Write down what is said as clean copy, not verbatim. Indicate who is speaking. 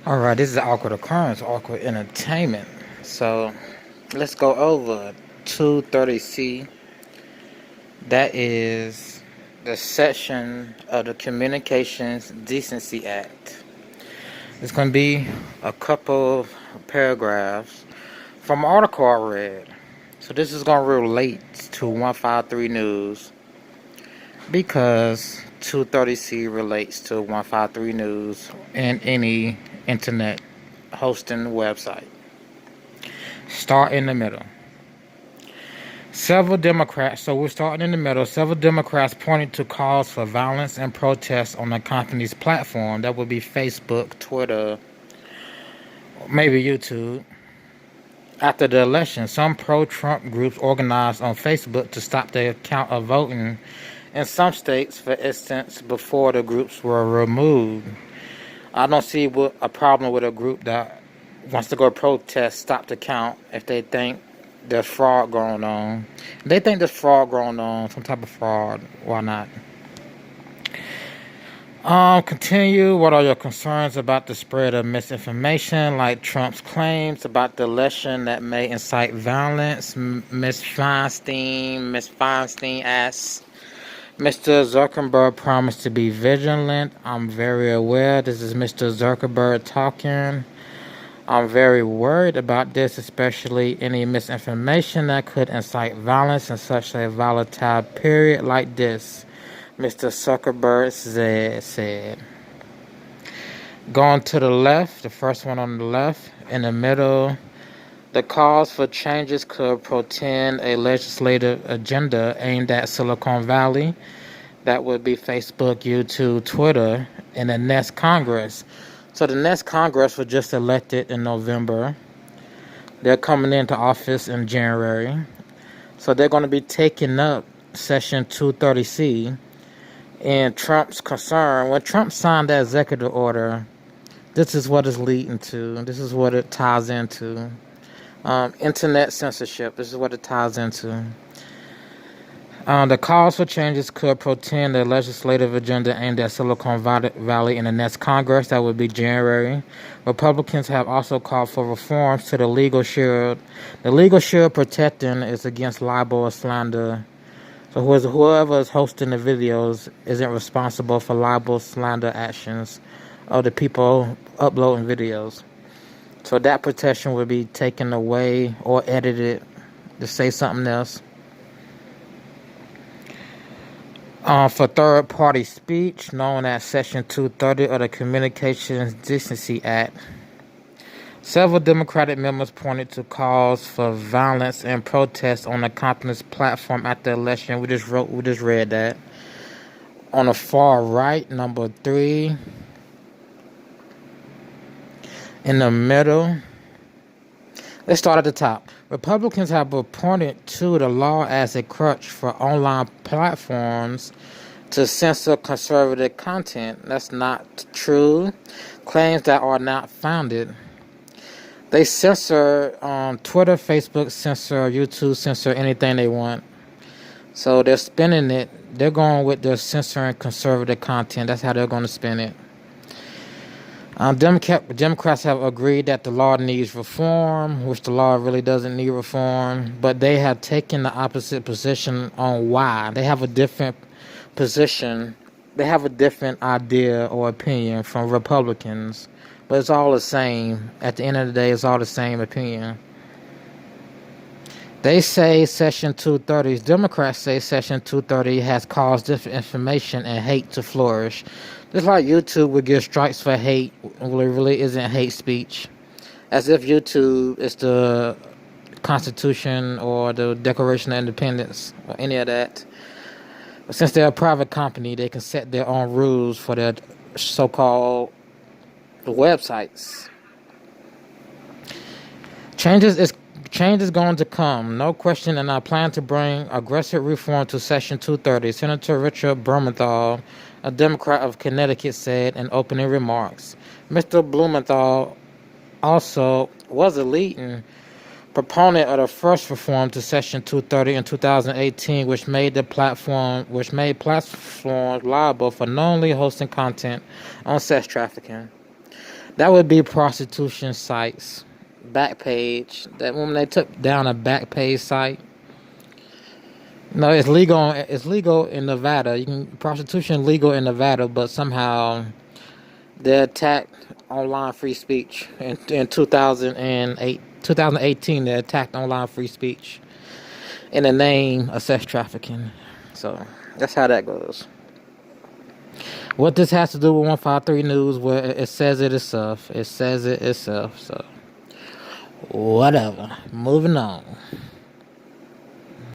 Speaker 1: Alright, this is awkward occurrence, awkward entertainment. So let's go over 230C. That is the section of the Communications Decency Act. It's going to be a couple of paragraphs from an article I read. So this is going to relate to 153 News because 230C relates to 153 News and any internet hosting website. Start in the middle. Several Democrats pointed to calls for violence and protests on the company's platform. That would be Facebook, Twitter, maybe YouTube. After the election, some pro-Trump groups organized on Facebook to stop the count of voting in some states, for instance, before the groups were removed. I don't see a problem with a group that wants to go protest, stop the count, if they think there's fraud going on. If they think there's fraud going on, some type of fraud, why not? Continue. What are your concerns about the spread of misinformation, like Trump's claims about the election that may incite violence? Miss Feinstein asks. Mr. Zuckerberg promised to be vigilant. I'm very aware. This is Mr. Zuckerberg talking. I'm very worried about this, especially any misinformation that could incite violence in such a volatile period like this, Mr. Zuckerberg said. Going to the left, the first one on the left, in the middle, the calls for changes could portend a legislative agenda aimed at Silicon Valley. That would be Facebook, YouTube, Twitter, in the next Congress. So the next Congress was just elected in November. They're coming into office in January. So they're going to be taking up Section 230C. And Trump's concern, when Trump signed that executive order, this is what it's leading to. This is what it ties into. Internet censorship. This is what it ties into. The calls for changes could portend a legislative agenda aimed at Silicon Valley in the next Congress. That would be January. Republicans have also called for reforms to the legal shield. The legal shield protecting is against libel or slander. So whoever is hosting the videos isn't responsible for libel, slander actions of the people uploading videos. So that protection would be taken away or edited to say something else. For third-party speech, known as Section 230 of the Communications Decency Act, several Democratic members pointed to calls for violence and protests on the company's platform after the election. We just read that. On the far right, number 3. In the middle, let's start at the top. Republicans have pointed to the law as a crutch for online platforms to censor conservative content. That's not true. Claims that are not founded. They censor Twitter, Facebook, censor YouTube, censor anything they want. So they're spinning it. They're going with the censoring conservative content. That's how they're going to spin it. Democrats have agreed that the law needs reform, which the law really doesn't need reform, but they have taken the opposite position on why. They have a different position. They have a different idea or opinion from Republicans, but it's all the same. At the end of the day, it's all the same opinion. They say Section 230, Democrats say Section 230 has caused disinformation and hate to flourish. Just like YouTube would give strikes for hate, well, it really isn't hate speech. As if YouTube is the Constitution or the Declaration of Independence or any of that. But since they're a private company, they can set their own rules for their so-called websites. Change is going to come, no question, and I plan to bring aggressive reform to Section 230. Senator Richard Blumenthal, a Democrat of Connecticut, said in opening remarks. Mr. Blumenthal also was a leading proponent of the first reform to Section 230 in 2018, which made platforms liable for knowingly hosting content on sex trafficking. That would be prostitution sites. Backpage. That when they took down a Backpage site. No, it's legal. It's legal in Nevada. You can prostitution legal in Nevada, but somehow they attacked online free speech in 2008, 2018. They attacked online free speech in the name of sex trafficking. So that's how that goes. What this has to do with 153 News? Well, it says it itself. It says it itself. So whatever. Moving on.